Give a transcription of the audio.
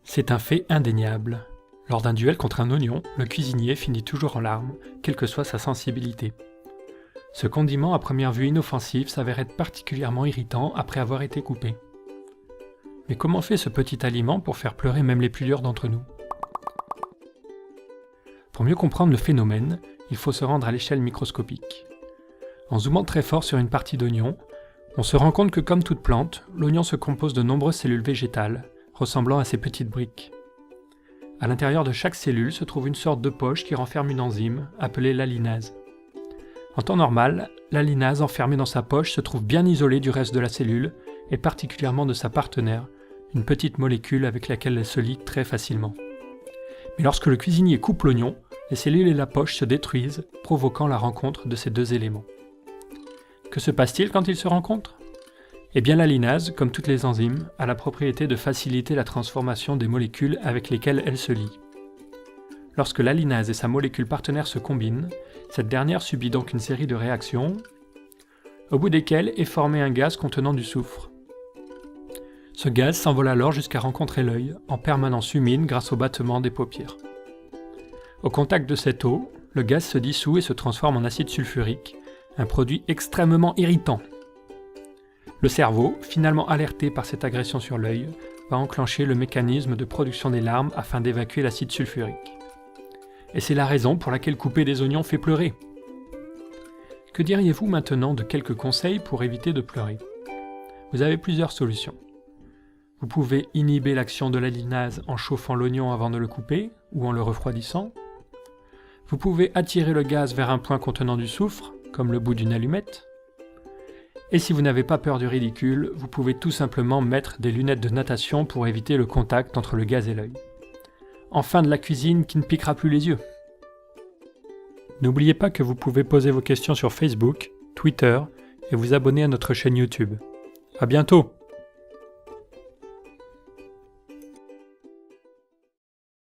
C'est un fait indéniable. Lors d'un duel contre un oignon, le cuisinier finit toujours en larmes, quelle que soit sa sensibilité. Ce condiment à première vue inoffensif s'avère être particulièrement irritant après avoir été coupé. Mais comment fait ce petit aliment pour faire pleurer même les plus durs d'entre nous ? Pour mieux comprendre le phénomène, il faut se rendre à l'échelle microscopique. En zoomant très fort sur une partie d'oignon, on se rend compte que comme toute plante, l'oignon se compose de nombreuses cellules végétales, ressemblant à ces petites briques. À l'intérieur de chaque cellule se trouve une sorte de poche qui renferme une enzyme, appelée l'alinase. En temps normal, l'alinase enfermée dans sa poche se trouve bien isolée du reste de la cellule, et particulièrement de sa partenaire, une petite molécule avec laquelle elle se lie très facilement. Mais lorsque le cuisinier coupe l'oignon, les cellules et la poche se détruisent, provoquant la rencontre de ces deux éléments. Que se passe-t-il quand ils se rencontrent ? Eh bien l'alinase, comme toutes les enzymes, a la propriété de faciliter la transformation des molécules avec lesquelles elle se lie. Lorsque l'alinase et sa molécule partenaire se combinent, cette dernière subit donc une série de réactions, au bout desquelles est formé un gaz contenant du soufre. Ce gaz s'envole alors jusqu'à rencontrer l'œil, en permanence humide grâce au battement des paupières. Au contact de cette eau, le gaz se dissout et se transforme en acide sulfurique, un produit extrêmement irritant. Le cerveau, finalement alerté par cette agression sur l'œil, va enclencher le mécanisme de production des larmes afin d'évacuer l'acide sulfurique. Et c'est la raison pour laquelle couper des oignons fait pleurer. Que diriez-vous maintenant de quelques conseils pour éviter de pleurer ? Vous avez plusieurs solutions. Vous pouvez inhiber l'action de l'alinase en chauffant l'oignon avant de le couper ou en le refroidissant. Vous pouvez attirer le gaz vers un point contenant du soufre, comme le bout d'une allumette. Et si vous n'avez pas peur du ridicule, vous pouvez tout simplement mettre des lunettes de natation pour éviter le contact entre le gaz et l'œil. Enfin de la cuisine qui ne piquera plus les yeux. N'oubliez pas que vous pouvez poser vos questions sur Facebook, Twitter et vous abonner à notre chaîne YouTube. À bientôt!